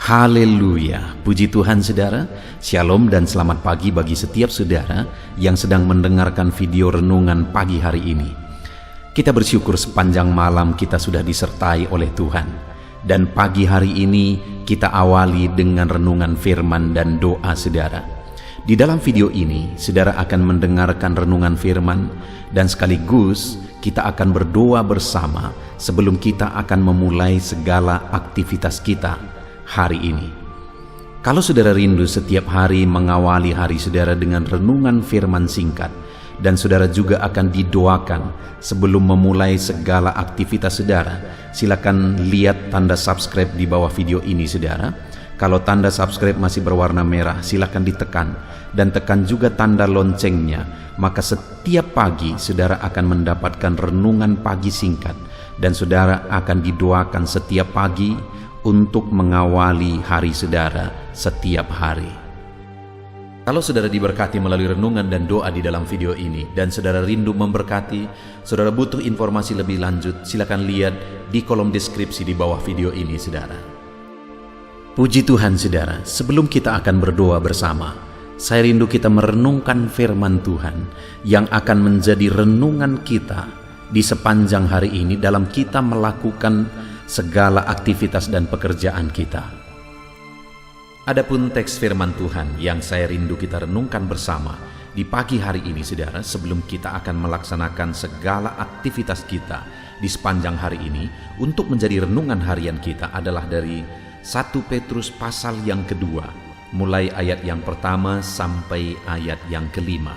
Haleluya, puji Tuhan saudara. Shalom dan selamat pagi bagi setiap saudara yang sedang mendengarkan video renungan pagi hari ini. Kita bersyukur sepanjang malam kita sudah disertai oleh Tuhan. Dan pagi hari ini kita awali dengan renungan firman dan doa saudara. Di dalam video ini saudara akan mendengarkan renungan firman dan sekaligus kita akan berdoa bersama sebelum kita akan memulai segala aktivitas kita hari ini. Kalau saudara rindu setiap hari mengawali hari saudara dengan renungan firman singkat, dan saudara juga akan didoakan sebelum memulai segala aktivitas saudara, silakan lihat tanda subscribe di bawah video ini saudara. Kalau tanda subscribe masih berwarna merah, silakan ditekan dan tekan juga tanda loncengnya. Maka setiap pagi saudara akan mendapatkan renungan pagi singkat, dan saudara akan didoakan setiap pagi untuk mengawali hari saudara setiap hari. Kalau saudara diberkati melalui renungan dan doa di dalam video ini, dan saudara rindu memberkati, saudara butuh informasi lebih lanjut, silakan lihat di kolom deskripsi di bawah video ini saudara. Puji Tuhan saudara, sebelum kita akan berdoa bersama, saya rindu kita merenungkan firman Tuhan yang akan menjadi renungan kita di sepanjang hari ini dalam kita melakukan segala aktivitas dan pekerjaan kita. Adapun teks firman Tuhan yang saya rindu kita renungkan bersama di pagi hari ini saudara, sebelum kita akan melaksanakan segala aktivitas kita di sepanjang hari ini untuk menjadi renungan harian kita adalah dari 1 Petrus pasal yang kedua, mulai ayat yang pertama sampai ayat yang kelima,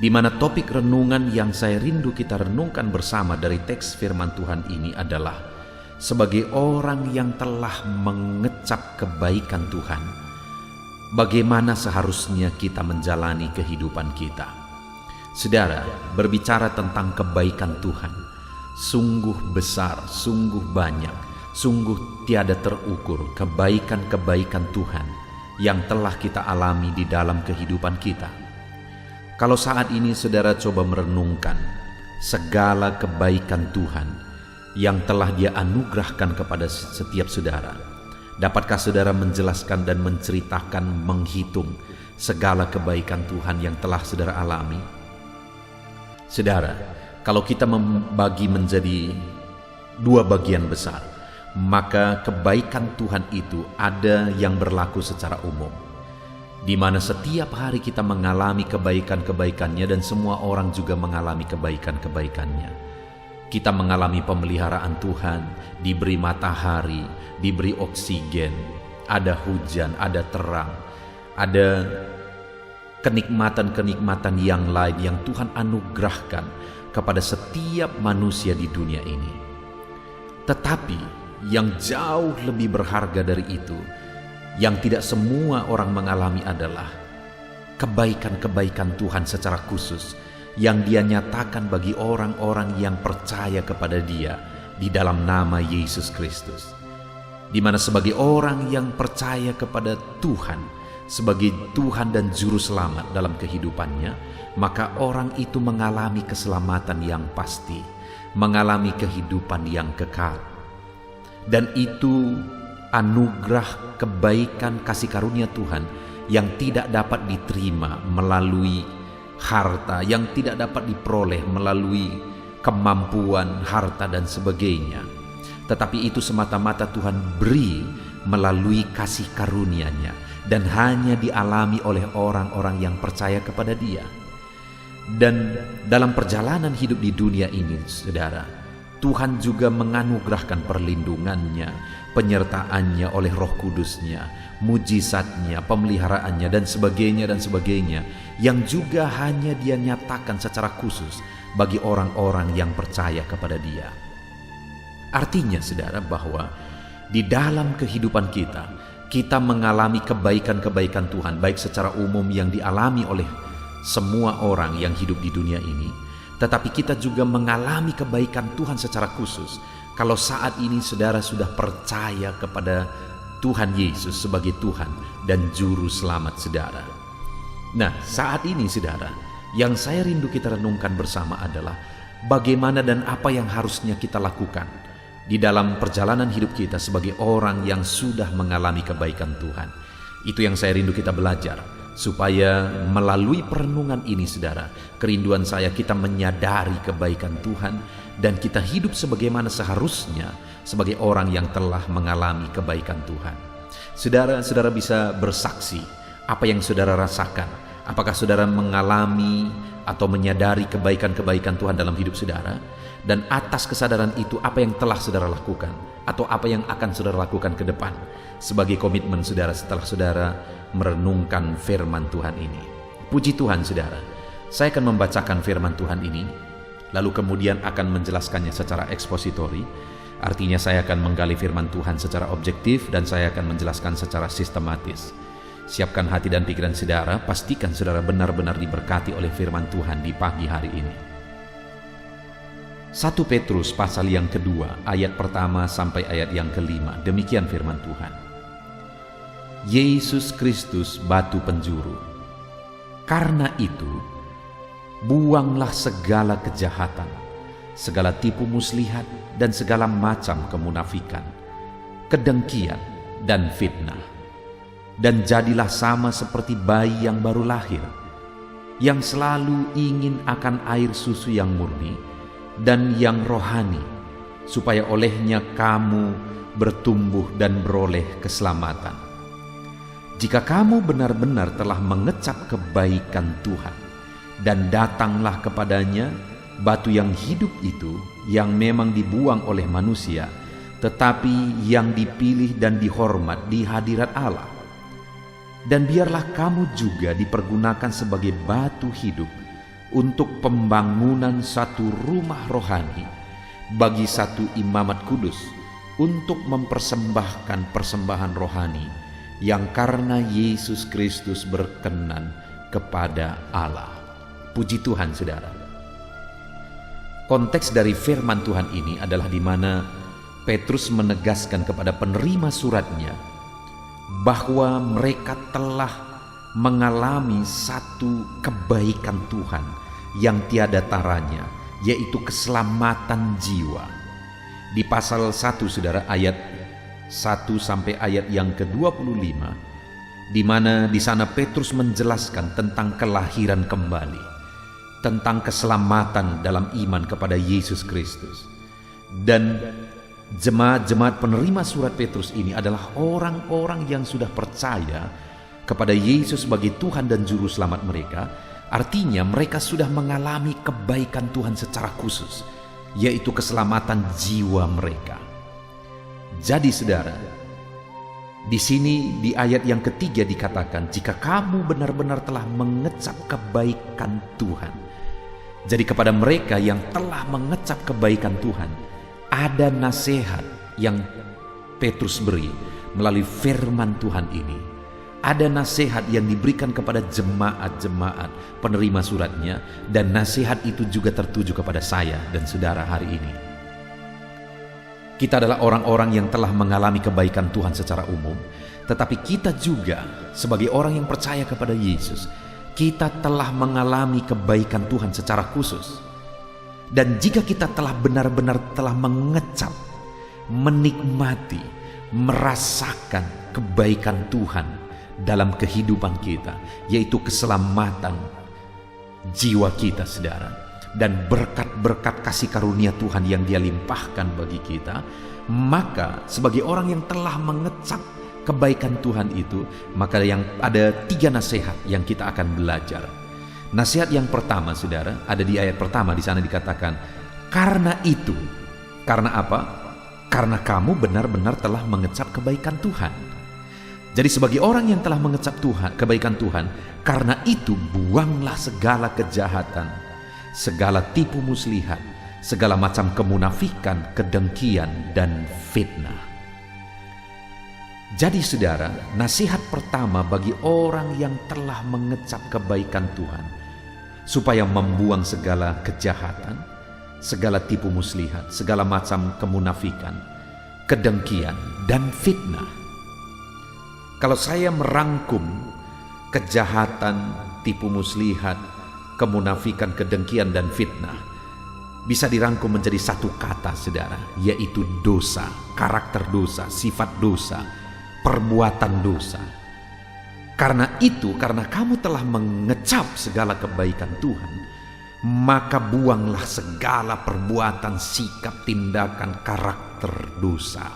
di mana topik renungan yang saya rindu kita renungkan bersama dari teks firman Tuhan ini adalah sebagai orang yang telah mengecap kebaikan Tuhan, bagaimana seharusnya kita menjalani kehidupan kita. Saudara, berbicara tentang kebaikan Tuhan, sungguh besar, sungguh banyak, sungguh tiada terukur kebaikan-kebaikan Tuhan yang telah kita alami di dalam kehidupan kita. Kalau saat ini saudara coba merenungkan segala kebaikan Tuhan yang telah Dia anugerahkan kepada setiap saudara, dapatkah saudara menjelaskan dan menceritakan, menghitung segala kebaikan Tuhan yang telah saudara alami? Saudara, kalau kita membagi menjadi dua bagian besar, maka kebaikan Tuhan itu ada yang berlaku secara umum, di mana setiap hari kita mengalami kebaikan-kebaikannya dan semua orang juga mengalami kebaikan-kebaikannya. Kita mengalami pemeliharaan Tuhan, diberi matahari, diberi oksigen, ada hujan, ada terang, ada kenikmatan-kenikmatan yang lain yang Tuhan anugerahkan kepada setiap manusia di dunia ini. Tetapi yang jauh lebih berharga dari itu, yang tidak semua orang mengalami adalah kebaikan-kebaikan Tuhan secara khusus yang Dia nyatakan bagi orang-orang yang percaya kepada Dia di dalam nama Yesus Kristus. Di mana sebagai orang yang percaya kepada Tuhan sebagai Tuhan dan Juru Selamat dalam kehidupannya, maka orang itu mengalami keselamatan yang pasti, mengalami kehidupan yang kekal. Dan itu anugerah kebaikan kasih karunia Tuhan yang tidak dapat diterima melalui harta, yang tidak dapat diperoleh melalui kemampuan, harta dan sebagainya. Tetapi itu semata-mata Tuhan beri melalui kasih karunia-Nya, dan hanya dialami oleh orang-orang yang percaya kepada Dia. Dan dalam perjalanan hidup di dunia ini saudara, Tuhan juga menganugerahkan perlindungan-Nya, penyertaan-Nya oleh Roh Kudus-Nya, mujizat-Nya, pemeliharaannya dan sebagainya, yang juga hanya Dia nyatakan secara khusus bagi orang-orang yang percaya kepada Dia. Artinya saudara, bahwa di dalam kehidupan kita mengalami kebaikan-kebaikan Tuhan, baik secara umum yang dialami oleh semua orang yang hidup di dunia ini, tetapi kita juga mengalami kebaikan Tuhan secara khusus kalau saat ini saudara sudah percaya kepada Tuhan Yesus sebagai Tuhan dan Juru Selamat saudara. Nah, saat ini saudara, yang saya rindu kita renungkan bersama adalah bagaimana dan apa yang harusnya kita lakukan di dalam perjalanan hidup kita sebagai orang yang sudah mengalami kebaikan Tuhan. Itu yang saya rindu kita belajar, supaya melalui perenungan ini saudara, kerinduan saya kita menyadari kebaikan Tuhan dan kita hidup sebagaimana seharusnya sebagai orang yang telah mengalami kebaikan Tuhan. Saudara bisa bersaksi apa yang saudara rasakan. Apakah saudara mengalami atau menyadari kebaikan-kebaikan Tuhan dalam hidup saudara? Dan atas kesadaran itu apa yang telah saudara lakukan atau apa yang akan saudara lakukan ke depan sebagai komitmen saudara setelah saudara merenungkan firman Tuhan ini. Puji Tuhan saudara, saya akan membacakan firman Tuhan ini lalu kemudian akan menjelaskannya secara ekspositori. Artinya saya akan menggali firman Tuhan secara objektif dan saya akan menjelaskan secara sistematis. Siapkan hati dan pikiran saudara, pastikan saudara benar-benar diberkati oleh firman Tuhan di pagi hari ini. 1 Petrus pasal yang kedua, ayat pertama sampai ayat yang kelima. Demikian firman Tuhan. Yesus Kristus batu penjuru. Karena itu, buanglah segala kejahatan, segala tipu muslihat dan segala macam kemunafikan, kedengkian dan fitnah. Dan jadilah sama seperti bayi yang baru lahir, yang selalu ingin akan air susu yang murni dan yang rohani, supaya olehnya kamu bertumbuh dan beroleh keselamatan. Jika kamu benar-benar telah mengecap kebaikan Tuhan, dan datanglah kepadanya batu yang hidup itu, yang memang dibuang oleh manusia, tetapi yang dipilih dan dihormat di hadirat Allah. Dan biarlah kamu juga dipergunakan sebagai batu hidup untuk pembangunan satu rumah rohani bagi satu imamat kudus, untuk mempersembahkan persembahan rohani yang karena Yesus Kristus berkenan kepada Allah. Puji Tuhan saudara. Konteks dari firman Tuhan ini adalah di mana Petrus menegaskan kepada penerima suratnya bahwa mereka telah mengalami satu kebaikan Tuhan yang tiada taranya, yaitu keselamatan jiwa. Di pasal 1 saudara, ayat 1 sampai ayat yang ke-25, di mana di sana Petrus menjelaskan tentang kelahiran kembali, tentang keselamatan dalam iman kepada Yesus Kristus. Dan jemaat-jemaat penerima surat Petrus ini adalah orang-orang yang sudah percaya kepada Yesus sebagai Tuhan dan Juru Selamat mereka. Artinya mereka sudah mengalami kebaikan Tuhan secara khusus, yaitu keselamatan jiwa mereka. Jadi saudara, di sini di ayat yang ketiga dikatakan, jika kamu benar-benar telah mengecap kebaikan Tuhan. Jadi kepada mereka yang telah mengecap kebaikan Tuhan, ada nasihat yang Petrus beri melalui firman Tuhan ini. Ada nasihat yang diberikan kepada jemaat-jemaat penerima suratnya, dan nasihat itu juga tertuju kepada saya dan saudara hari ini. Kita adalah orang-orang yang telah mengalami kebaikan Tuhan secara umum, tetapi kita juga sebagai orang yang percaya kepada Yesus, kita telah mengalami kebaikan Tuhan secara khusus. Dan jika kita telah benar-benar telah mengecap, menikmati, merasakan kebaikan Tuhan dalam kehidupan kita, yaitu keselamatan jiwa kita saudara, dan berkat-berkat kasih karunia Tuhan yang Dia limpahkan bagi kita, maka sebagai orang yang telah mengecap kebaikan Tuhan itu, maka yang ada 3 nasihat yang kita akan belajar. Nasihat yang pertama saudara ada di ayat pertama. Di sana dikatakan, karena itu. Karena apa? Karena kamu benar-benar telah mengecap kebaikan Tuhan. Jadi sebagai orang yang telah mengecap Tuhan, kebaikan Tuhan, karena itu buanglah segala kejahatan, segala tipu muslihat, segala macam kemunafikan, kedengkian dan fitnah. Jadi saudara, nasihat pertama bagi orang yang telah mengecap kebaikan Tuhan, supaya membuang segala kejahatan, segala tipu muslihat, segala macam kemunafikan, kedengkian dan fitnah. Kalau saya merangkum kejahatan, tipu muslihat, kemunafikan, kedengkian dan fitnah, bisa dirangkum menjadi satu kata, saudara, yaitu dosa, karakter dosa, sifat dosa, perbuatan dosa. Karena itu, karena kamu telah mengecap segala kebaikan Tuhan, maka buanglah segala perbuatan, sikap, tindakan, karakter dosa.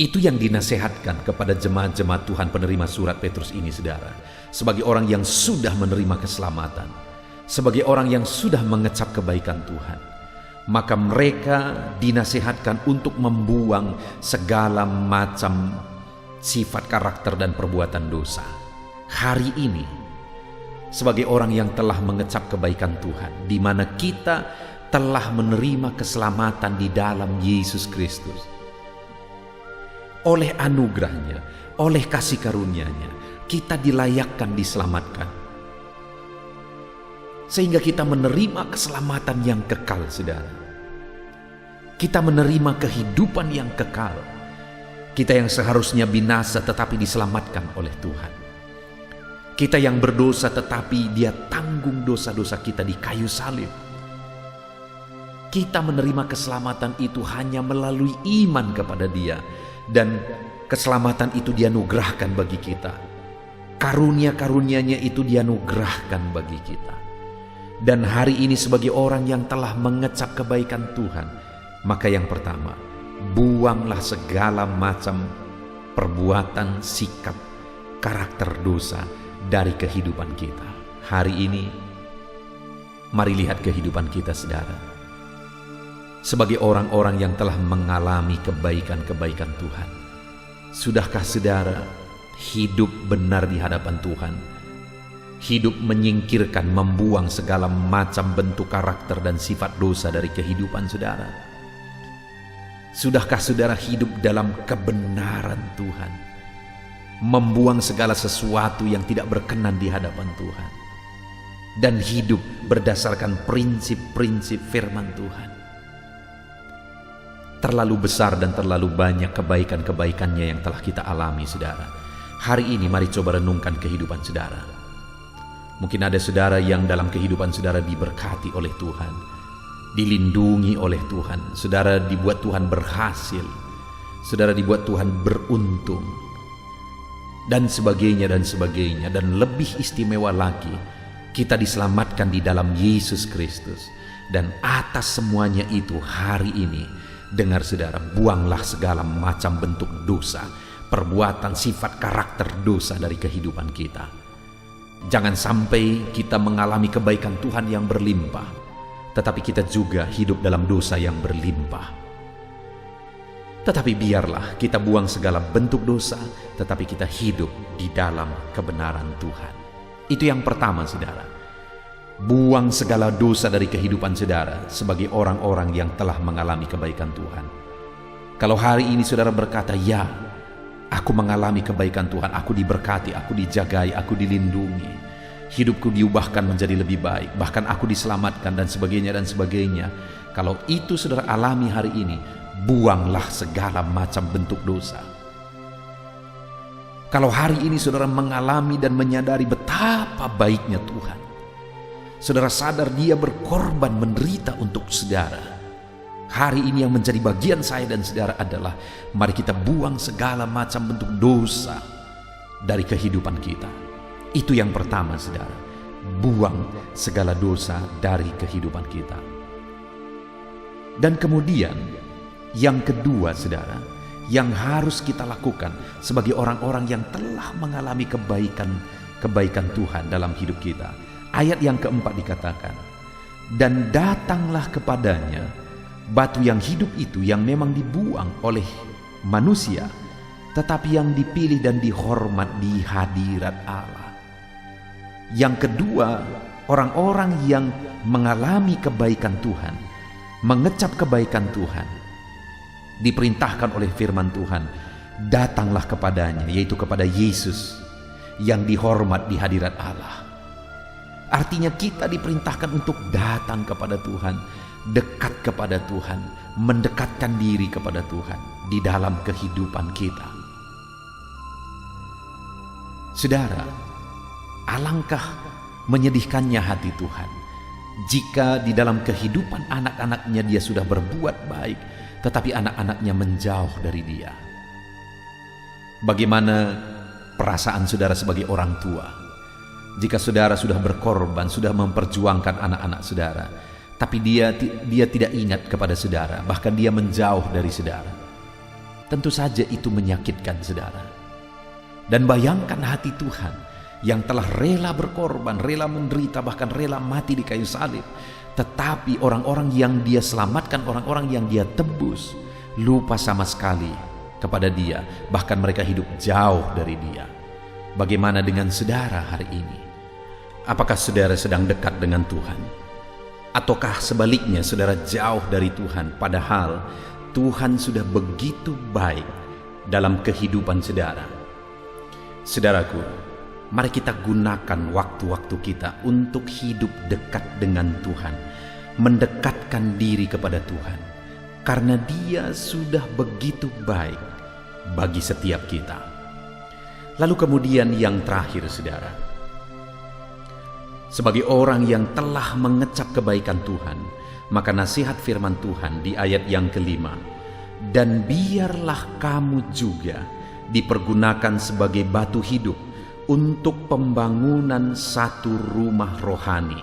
Itu yang dinasehatkan kepada jemaat-jemaat Tuhan penerima surat Petrus ini, saudara, sebagai orang yang sudah menerima keselamatan, sebagai orang yang sudah mengecap kebaikan Tuhan. Maka mereka dinasehatkan untuk membuang segala macam sifat, karakter, dan perbuatan dosa. Hari ini, sebagai orang yang telah mengecap kebaikan Tuhan, di mana kita telah menerima keselamatan di dalam Yesus Kristus, oleh anugerahnya, oleh kasih karunia-Nya, kita dilayakkan diselamatkan. Sehingga kita menerima keselamatan yang kekal, saudara. Kita menerima kehidupan yang kekal. Kita yang seharusnya binasa tetapi diselamatkan oleh Tuhan. Kita yang berdosa tetapi Dia tanggung dosa-dosa kita di kayu salib. Kita menerima keselamatan itu hanya melalui iman kepada Dia. Dan keselamatan itu dianugerahkan bagi kita. Karunia-karunia-Nya itu dianugerahkan bagi kita. Dan hari ini sebagai orang yang telah mengecap kebaikan Tuhan, maka yang pertama, buanglah segala macam perbuatan, sikap, karakter dosa dari kehidupan kita. Hari ini, mari lihat kehidupan kita, saudara. Sebagai orang-orang yang telah mengalami kebaikan-kebaikan Tuhan, sudahkah saudara hidup benar di hadapan Tuhan? Hidup menyingkirkan, membuang segala macam bentuk karakter dan sifat dosa dari kehidupan saudara? Sudahkah saudara hidup dalam kebenaran Tuhan, membuang segala sesuatu yang tidak berkenan di hadapan Tuhan, dan hidup berdasarkan prinsip-prinsip firman Tuhan? Terlalu besar dan terlalu banyak kebaikan-kebaikannya yang telah kita alami, saudara. Hari ini mari coba renungkan kehidupan saudara. Mungkin ada saudara yang dalam kehidupan saudara diberkati oleh Tuhan, dilindungi oleh Tuhan. Saudara dibuat Tuhan berhasil, saudara dibuat Tuhan beruntung, dan sebagainya dan sebagainya. Dan lebih istimewa lagi, kita diselamatkan di dalam Yesus Kristus. Dan atas semuanya itu, hari ini, dengar saudara, buanglah segala macam bentuk dosa, perbuatan, sifat, karakter dosa dari kehidupan kita. Jangan sampai kita mengalami kebaikan Tuhan yang berlimpah, tetapi kita juga hidup dalam dosa yang berlimpah. Tetapi biarlah kita buang segala bentuk dosa, tetapi kita hidup di dalam kebenaran Tuhan. Itu yang pertama, saudara. Buang segala dosa dari kehidupan saudara sebagai orang-orang yang telah mengalami kebaikan Tuhan. Kalau hari ini saudara berkata, ya, aku mengalami kebaikan Tuhan, aku diberkati, aku dijagai, aku dilindungi, hidupku diubahkan menjadi lebih baik, bahkan aku diselamatkan, dan sebagainya dan sebagainya. Kalau itu saudara alami hari ini, buanglah segala macam bentuk dosa. Kalau hari ini saudara mengalami dan menyadari betapa baiknya Tuhan, saudara sadar Dia berkorban menderita untuk saudara, hari ini yang menjadi bagian saya dan saudara adalah, mari kita buang segala macam bentuk dosa dari kehidupan kita. Itu yang pertama, saudara. Buang segala dosa dari kehidupan kita. Dan kemudian yang kedua, saudara, yang harus kita lakukan sebagai orang-orang yang telah mengalami kebaikan Tuhan dalam hidup kita. Ayat yang keempat dikatakan, dan datanglah kepadanya batu yang hidup itu, yang memang dibuang oleh manusia, tetapi yang dipilih dan dihormat di hadirat Allah. Yang kedua, orang-orang yang mengalami kebaikan Tuhan, mengecap kebaikan Tuhan, diperintahkan oleh firman Tuhan, datanglah kepadanya, yaitu kepada Yesus yang dihormat di hadirat Allah. Artinya kita diperintahkan untuk datang kepada Tuhan, dekat kepada Tuhan, mendekatkan diri kepada Tuhan di dalam kehidupan kita. Saudara, alangkah menyedihkannya hati Tuhan Jika di dalam kehidupan anak-anaknya dia sudah berbuat baik, tetapi anak-anaknya menjauh dari dia. Bagaimana perasaan saudara sebagai orang tua? Jika saudara sudah berkorban, sudah memperjuangkan anak-anak saudara, tapi dia tidak ingat kepada saudara, bahkan dia menjauh dari saudara. Tentu saja itu menyakitkan saudara. Dan bayangkan hati Tuhan yang telah rela berkorban, rela menderita, bahkan rela mati di kayu salib. Tetapi orang-orang yang dia selamatkan, orang-orang yang dia tebus, lupa sama sekali kepada dia, bahkan mereka hidup jauh dari dia. Bagaimana dengan saudara hari ini? Apakah saudara sedang dekat dengan Tuhan? Ataukah sebaliknya saudara jauh dari Tuhan, padahal Tuhan sudah begitu baik dalam kehidupan saudara? Saudaraku, mari kita gunakan waktu-waktu kita untuk hidup dekat dengan Tuhan, mendekatkan diri kepada Tuhan, karena Dia sudah begitu baik bagi setiap kita. Lalu kemudian yang terakhir saudara, sebagai orang yang telah mengecap kebaikan Tuhan, maka nasihat firman Tuhan di ayat yang kelima, dan biarlah kamu juga dipergunakan sebagai batu hidup untuk pembangunan satu rumah rohani,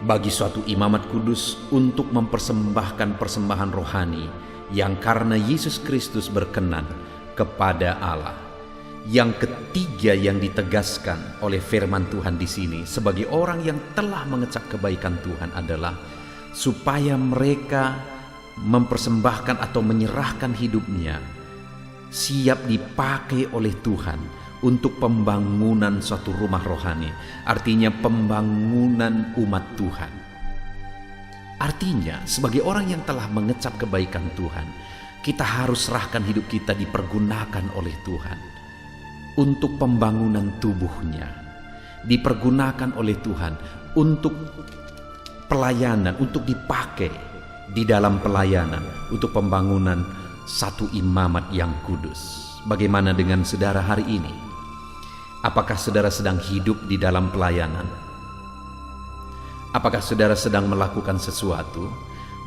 bagi suatu imamat kudus untuk mempersembahkan persembahan rohani yang karena Yesus Kristus berkenan kepada Allah. Yang ketiga yang ditegaskan oleh firman Tuhan di sini sebagai orang yang telah mengecap kebaikan Tuhan adalah supaya mereka mempersembahkan atau menyerahkan hidupnya siap dipakai oleh Tuhan untuk pembangunan suatu rumah rohani, artinya pembangunan umat Tuhan. Artinya sebagai orang yang telah mengecap kebaikan Tuhan, kita harus serahkan hidup kita dipergunakan oleh Tuhan untuk pembangunan tubuhnya, dipergunakan oleh Tuhan untuk pelayanan, untuk dipakai di dalam pelayanan, untuk pembangunan satu imamat yang kudus. Bagaimana dengan saudara hari ini? Apakah saudara sedang hidup di dalam pelayanan? Apakah saudara sedang melakukan sesuatu,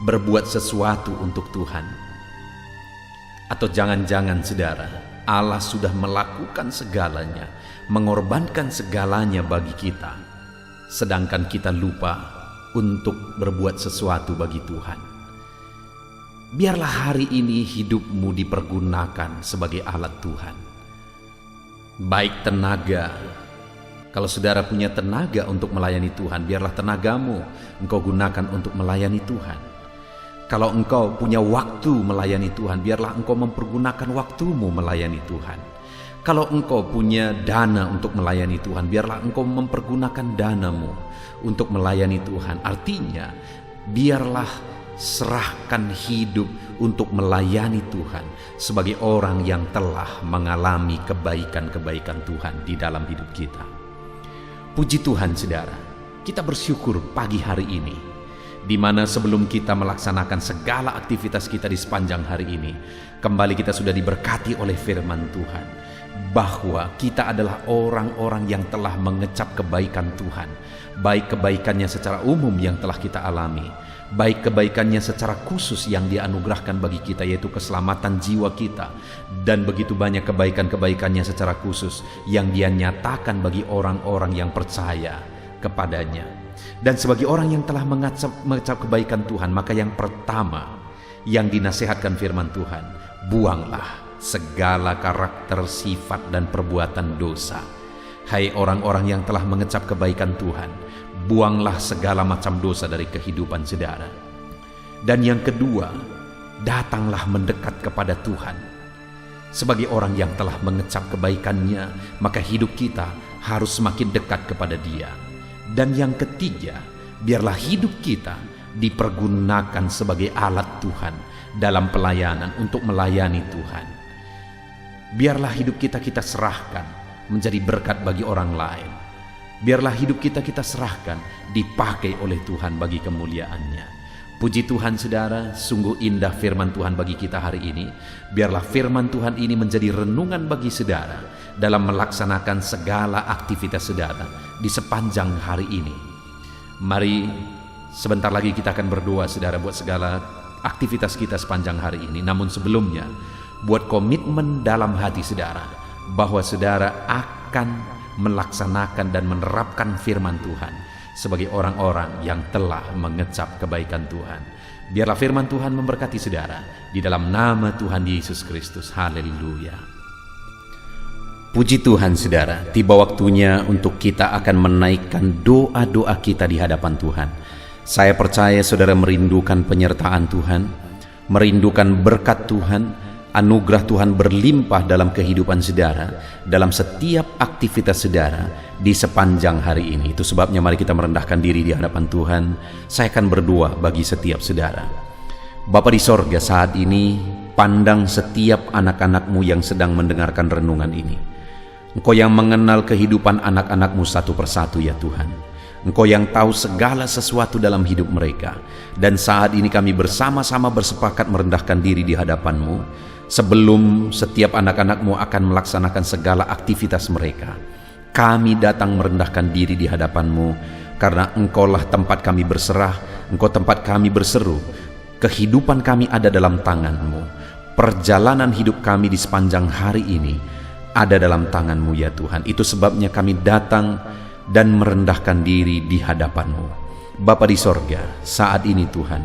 berbuat sesuatu untuk Tuhan? Atau jangan-jangan saudara, Allah sudah melakukan segalanya, mengorbankan segalanya bagi kita, sedangkan kita lupa untuk berbuat sesuatu bagi Tuhan. Biarlah hari ini hidupmu dipergunakan sebagai alat Tuhan. Baik tenaga, kalau saudara punya tenaga untuk melayani Tuhan, biarlah tenagamu engkau gunakan untuk melayani Tuhan. Kalau engkau punya waktu melayani Tuhan, biarlah engkau mempergunakan waktumu melayani Tuhan. Kalau engkau punya dana untuk melayani Tuhan, biarlah engkau mempergunakan danamu untuk melayani Tuhan. Artinya, biarlah serahkan hidup untuk melayani Tuhan sebagai orang yang telah mengalami kebaikan-kebaikan Tuhan di dalam hidup kita. Puji Tuhan saudara, kita bersyukur pagi hari ini, di mana sebelum kita melaksanakan segala aktivitas kita di sepanjang hari ini, kembali kita sudah diberkati oleh firman Tuhan, bahwa kita adalah orang-orang yang telah mengecap kebaikan Tuhan, baik kebaikannya secara umum yang telah kita alami, baik kebaikannya secara khusus yang Dia anugerahkan bagi kita, yaitu keselamatan jiwa kita, dan begitu banyak kebaikan-kebaikannya secara khusus yang Dia nyatakan bagi orang-orang yang percaya kepadanya. Dan sebagai orang yang telah mengecap kebaikan Tuhan, maka yang pertama yang dinasihatkan firman Tuhan, buanglah segala karakter, sifat, dan perbuatan dosa. Hai orang-orang yang telah mengecap kebaikan Tuhan, buanglah segala macam dosa dari kehidupan saudara. Dan yang kedua, datanglah mendekat kepada Tuhan. Sebagai orang yang telah mengecap kebaikannya, maka hidup kita harus semakin dekat kepada Dia. Dan yang ketiga, biarlah hidup kita dipergunakan sebagai alat Tuhan dalam pelayanan untuk melayani Tuhan. Biarlah hidup kita serahkan menjadi berkat bagi orang lain. Biarlah hidup kita serahkan dipakai oleh Tuhan bagi kemuliaan-Nya. Puji Tuhan saudara, sungguh indah firman Tuhan bagi kita hari ini. Biarlah firman Tuhan ini menjadi renungan bagi saudara dalam melaksanakan segala aktivitas saudara di sepanjang hari ini. Mari sebentar lagi kita akan berdoa, saudara, buat segala aktivitas kita sepanjang hari ini. Namun sebelumnya, buat komitmen dalam hati saudara bahwa saudara akan melaksanakan dan menerapkan firman Tuhan sebagai orang-orang yang telah mengecap kebaikan Tuhan. Biarlah firman Tuhan memberkati saudara di dalam nama Tuhan Yesus Kristus. Haleluya. Puji Tuhan saudara, tiba waktunya untuk kita akan menaikkan doa-doa kita di hadapan Tuhan. Saya percaya saudara merindukan penyertaan Tuhan, merindukan berkat Tuhan, anugerah Tuhan berlimpah dalam kehidupan saudara, dalam setiap aktivitas saudara di sepanjang hari ini. Itu sebabnya mari kita merendahkan diri di hadapan Tuhan. Saya akan berdoa bagi setiap saudara. Bapa di sorga, saat ini pandang setiap anak-anak-Mu yang sedang mendengarkan renungan ini. Engkau yang mengenal kehidupan anak-anak-Mu satu persatu ya Tuhan. Engkau yang tahu segala sesuatu dalam hidup mereka. Dan saat ini kami bersama-sama bersepakat merendahkan diri di hadapan-Mu. Sebelum setiap anak-anak-Mu akan melaksanakan segala aktivitas mereka, kami datang merendahkan diri di hadapan-Mu. Karena Engkaulah tempat kami berserah, Engkau tempat kami berseru. Kehidupan kami ada dalam tangan-Mu. Perjalanan hidup kami di sepanjang hari ini ada dalam tangan-Mu ya Tuhan. Itu sebabnya kami datang dan merendahkan diri di hadapan-Mu. Bapa di sorga, saat ini Tuhan,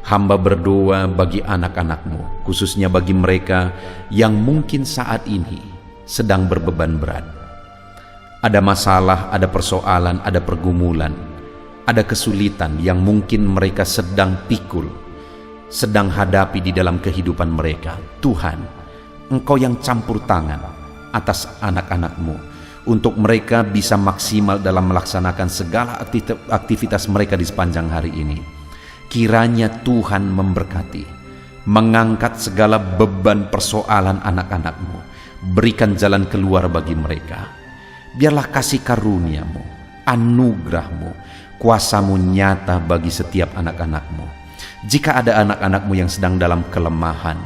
hamba berdoa bagi anak-anak-Mu, khususnya bagi mereka yang mungkin saat ini sedang berbeban berat. Ada masalah, ada persoalan, ada pergumulan, ada kesulitan yang mungkin mereka sedang pikul, sedang hadapi di dalam kehidupan mereka. Tuhan, Engkau yang campur tangan atas anak-anak-Mu, untuk mereka bisa maksimal dalam melaksanakan segala aktivitas mereka di sepanjang hari ini. Kiranya Tuhan memberkati, mengangkat segala beban persoalan anak-anak-Mu, berikan jalan keluar bagi mereka. Biarlah kasih karunia-Mu, anugerah-Mu, kuasa-Mu nyata bagi setiap anak-anak-Mu. Jika ada anak-anak-Mu yang sedang dalam kelemahan,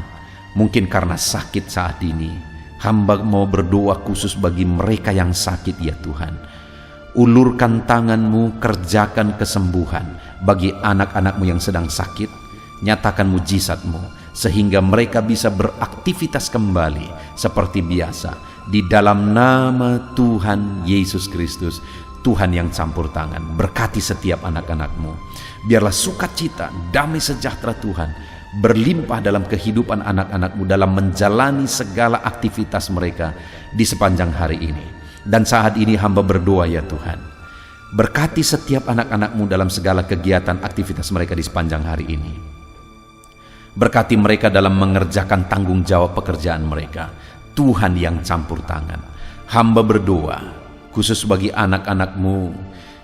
mungkin karena sakit saat ini, hamba mau berdoa khusus bagi mereka yang sakit ya Tuhan. Ulurkan tangan-Mu, kerjakan kesembuhan bagi anak-anak-Mu yang sedang sakit. Nyatakan mujizat-Mu sehingga mereka bisa beraktivitas kembali seperti biasa. Di dalam nama Tuhan Yesus Kristus, Tuhan yang campur tangan, berkati setiap anak-anak-Mu. Biarlah sukacita, damai sejahtera Tuhan berlimpah dalam kehidupan anak-anak-Mu dalam menjalani segala aktivitas mereka di sepanjang hari ini. Dan saat ini hamba berdoa ya Tuhan, berkati setiap anak-anak-Mu dalam segala kegiatan aktivitas mereka di sepanjang hari ini. Berkati mereka dalam mengerjakan tanggung jawab pekerjaan mereka. Tuhan yang campur tangan, hamba berdoa khusus bagi anak-anak-Mu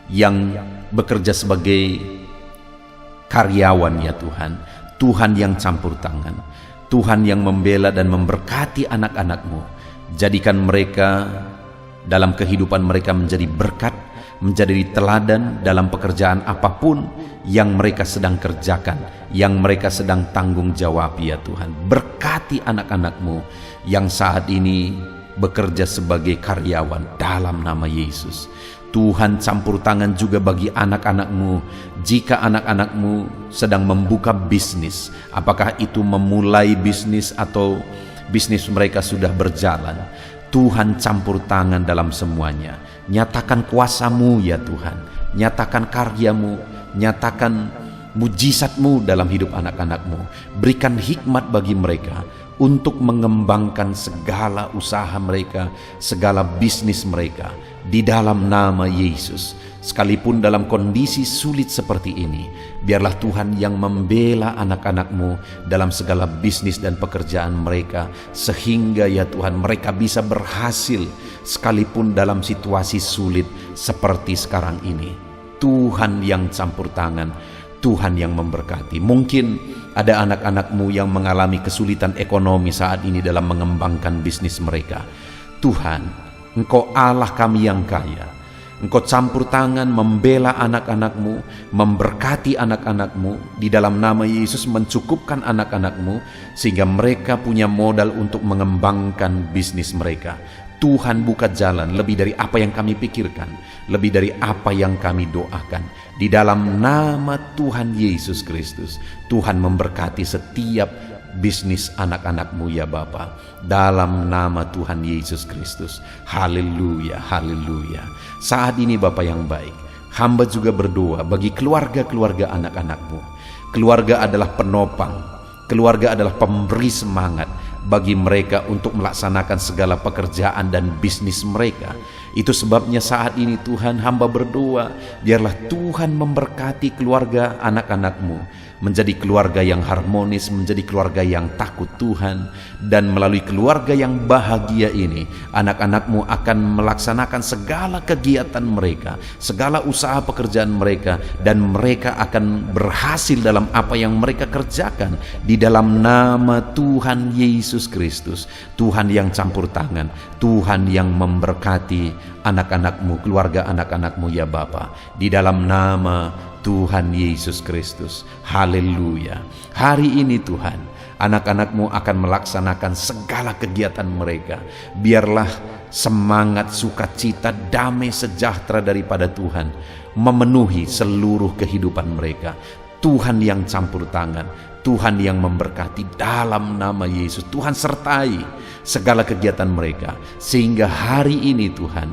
yang bekerja sebagai karyawan ya Tuhan. Tuhan yang campur tangan, Tuhan yang membela dan memberkati anak-anak-Mu. Jadikan mereka dalam kehidupan mereka menjadi berkat, menjadi teladan dalam pekerjaan apapun yang mereka sedang kerjakan, yang mereka sedang tanggung jawab ya Tuhan. Berkati anak-anak-Mu yang saat ini bekerja sebagai karyawan dalam nama Yesus. Tuhan campur tangan juga bagi anak-anak-Mu. Jika anak-anak-Mu sedang membuka bisnis, apakah itu memulai bisnis atau bisnis mereka sudah berjalan, Tuhan campur tangan dalam semuanya. Nyatakan kuasa-Mu ya Tuhan, nyatakan karya-Mu, nyatakan mujizat-Mu dalam hidup anak-anak-Mu. Berikan hikmat bagi mereka untuk mengembangkan segala usaha mereka, segala bisnis mereka di dalam nama Yesus. Sekalipun dalam kondisi sulit seperti ini, biarlah Tuhan yang membela anak-anak-Mu dalam segala bisnis dan pekerjaan mereka, sehingga ya Tuhan mereka bisa berhasil sekalipun dalam situasi sulit seperti sekarang ini. Tuhan yang campur tangan, Tuhan yang memberkati. Mungkin ada anak-anak-Mu yang mengalami kesulitan ekonomi saat ini dalam mengembangkan bisnis mereka. Tuhan, Engkau Allah kami yang kaya. Engkau campur tangan membela anak-anak-Mu, memberkati anak-anak-Mu. Di dalam nama Yesus mencukupkan anak-anak-Mu sehingga mereka punya modal untuk mengembangkan bisnis mereka. Tuhan buka jalan lebih dari apa yang kami pikirkan, lebih dari apa yang kami doakan. Di dalam nama Tuhan Yesus Kristus, Tuhan memberkati setiap bisnis anak-anak-Mu ya Bapa. Dalam nama Tuhan Yesus Kristus. Haleluya, haleluya. Saat ini Bapa yang baik, hamba juga berdoa bagi keluarga-keluarga anak-anak-Mu. Keluarga adalah penopang, keluarga adalah pemberi semangat bagi mereka untuk melaksanakan segala pekerjaan dan bisnis mereka. Itu sebabnya saat ini Tuhan, hamba berdoa, biarlah Tuhan memberkati keluarga anak-anak-Mu menjadi keluarga yang harmonis, menjadi keluarga yang takut Tuhan. Dan melalui keluarga yang bahagia ini, anak-anak-Mu akan melaksanakan segala kegiatan mereka, segala usaha pekerjaan mereka, dan mereka akan berhasil dalam apa yang mereka kerjakan. Di dalam nama Tuhan Yesus Kristus, Tuhan yang campur tangan, Tuhan yang memberkati anak-anak-Mu, keluarga anak-anak-Mu ya Bapa. Di dalam nama Tuhan Yesus Kristus. Haleluya. Hari ini Tuhan, anak-anak-Mu akan melaksanakan segala kegiatan mereka. Biarlah semangat, sukacita, damai, sejahtera daripada Tuhan memenuhi seluruh kehidupan mereka. Tuhan yang campur tangan, Tuhan yang memberkati dalam nama Yesus. Tuhan sertai segala kegiatan mereka, sehingga hari ini Tuhan,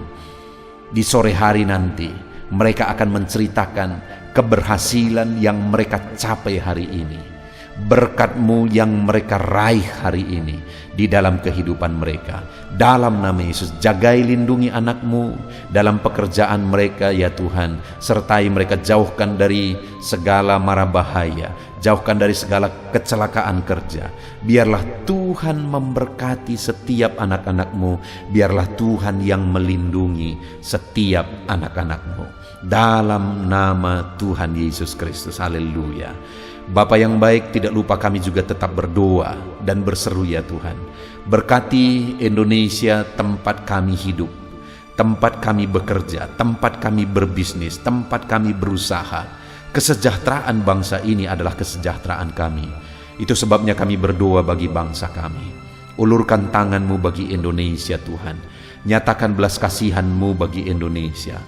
di sore hari nanti, mereka akan menceritakan keberhasilan yang mereka capai hari ini, berkat-Mu yang mereka raih hari ini di dalam kehidupan mereka. Dalam nama Yesus, jagai lindungi anak-Mu dalam pekerjaan mereka ya Tuhan. Sertai mereka, jauhkan dari segala mara bahaya, jauhkan dari segala kecelakaan kerja. Biarlah Tuhan memberkati setiap anak-anak-Mu. Biarlah Tuhan yang melindungi setiap anak-anak-Mu. Dalam nama Tuhan Yesus Kristus. Haleluya. Bapa yang baik, tidak lupa kami juga tetap berdoa dan berseru ya Tuhan. Berkati Indonesia, tempat kami hidup, tempat kami bekerja, tempat kami berbisnis, tempat kami berusaha. Kesejahteraan bangsa ini adalah kesejahteraan kami. Itu sebabnya kami berdoa bagi bangsa kami. Ulurkan tangan-Mu bagi Indonesia Tuhan. Nyatakan belas kasihan-Mu bagi Indonesia.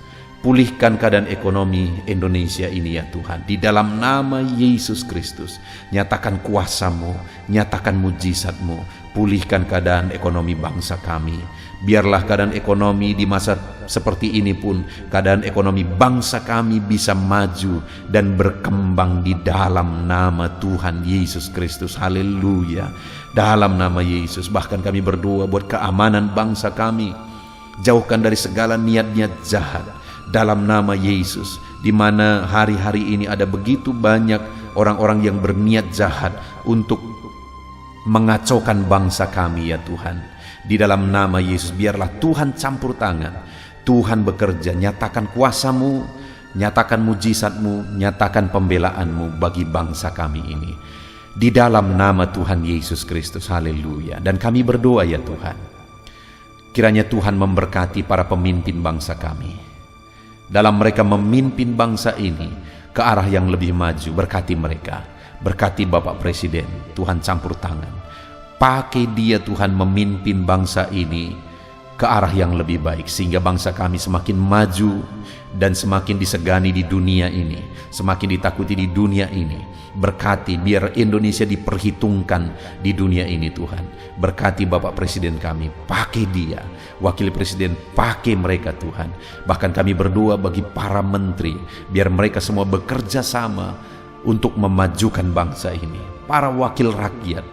Pulihkan keadaan ekonomi Indonesia ini ya Tuhan. Di dalam nama Yesus Kristus, nyatakan kuasa-Mu, nyatakan mujizat-Mu. Pulihkan keadaan ekonomi bangsa kami. Biarlah keadaan ekonomi di masa seperti ini pun, keadaan ekonomi bangsa kami bisa maju dan berkembang di dalam nama Tuhan Yesus Kristus. Haleluya. Dalam nama Yesus, bahkan kami berdoa buat keamanan bangsa kami. Jauhkan dari segala niat-niat jahat. Dalam nama Yesus, di mana hari-hari ini ada begitu banyak orang-orang yang berniat jahat untuk mengacaukan bangsa kami ya Tuhan. Di dalam nama Yesus, biarlah Tuhan campur tangan, Tuhan bekerja, nyatakan kuasa-Mu, nyatakan mujizat-Mu, nyatakan pembelaan-Mu bagi bangsa kami ini. Di dalam nama Tuhan Yesus Kristus. Haleluya. Dan kami berdoa ya Tuhan, kiranya Tuhan memberkati para pemimpin bangsa kami. Dalam mereka memimpin bangsa ini ke arah yang lebih maju, berkati mereka. Berkati Bapak Presiden, Tuhan campur tangan. Pakai dia Tuhan memimpin bangsa ini ke arah yang lebih baik, sehingga bangsa kami semakin maju dan semakin disegani di dunia ini, semakin ditakuti di dunia ini. Berkati, biar Indonesia diperhitungkan di dunia ini Tuhan. Berkati Bapak Presiden kami, pakai dia. Wakil Presiden, pakai mereka Tuhan. Bahkan kami berdoa bagi para menteri, biar mereka semua bekerja sama untuk memajukan bangsa ini. Para wakil rakyat,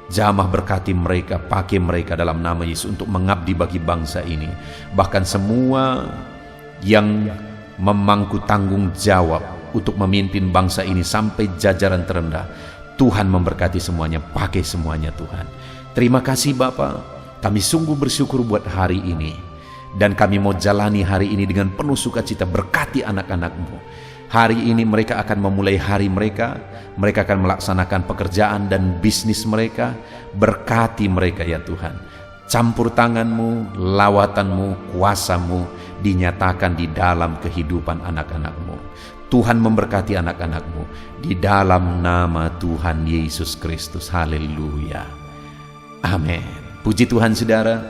jamah berkati mereka, pakai mereka dalam nama Yesus untuk mengabdi bagi bangsa ini. Bahkan semua yang memangku tanggung jawab untuk memimpin bangsa ini sampai jajaran terendah, Tuhan memberkati semuanya, pakai semuanya Tuhan. Terima kasih Bapa, kami sungguh bersyukur buat hari ini, dan kami mau jalani hari ini dengan penuh sukacita. Berkati anak-anak-Mu. Hari ini mereka akan memulai hari mereka akan melaksanakan pekerjaan dan bisnis mereka. Berkati mereka ya Tuhan. Campur tangan-Mu, lawatan-Mu, kuasa-Mu dinyatakan di dalam kehidupan anak-anak-Mu. Tuhan memberkati anak-anak-Mu di dalam nama Tuhan Yesus Kristus. Haleluya. Amin. Puji Tuhan saudara.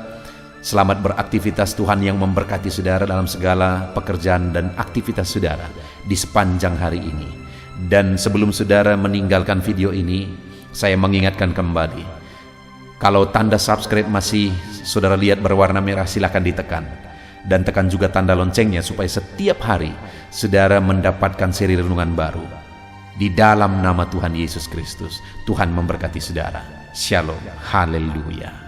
Selamat beraktivitas. Tuhan yang memberkati saudara dalam segala pekerjaan dan aktivitas saudara di sepanjang hari ini. Dan sebelum saudara meninggalkan video ini, saya mengingatkan kembali, kalau tanda subscribe masih saudara lihat berwarna merah, silakan ditekan. Dan tekan juga tanda loncengnya supaya setiap hari saudara mendapatkan seri renungan baru. Di dalam nama Tuhan Yesus Kristus, Tuhan memberkati saudara. Shalom. Haleluya.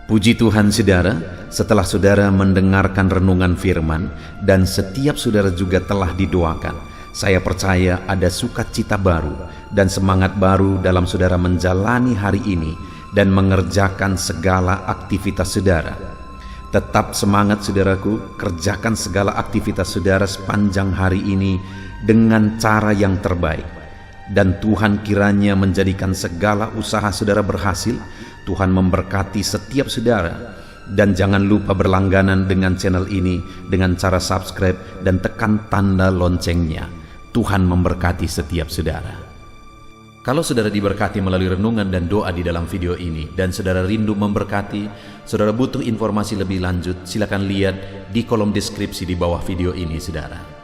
Puji Tuhan saudara, setelah saudara mendengarkan renungan firman dan setiap saudara juga telah didoakan, saya percaya ada sukacita baru dan semangat baru dalam saudara menjalani hari ini dan mengerjakan segala aktivitas saudara. Tetap semangat saudaraku, kerjakan segala aktivitas saudara sepanjang hari ini dengan cara yang terbaik. Dan Tuhan kiranya menjadikan segala usaha saudara berhasil. Tuhan memberkati setiap saudara. Dan jangan lupa berlangganan dengan channel ini dengan cara subscribe dan tekan tanda loncengnya. Tuhan memberkati setiap saudara. Kalau saudara diberkati melalui renungan dan doa di dalam video ini, dan saudara rindu memberkati, saudara butuh informasi lebih lanjut, silakan lihat di kolom deskripsi di bawah video ini saudara.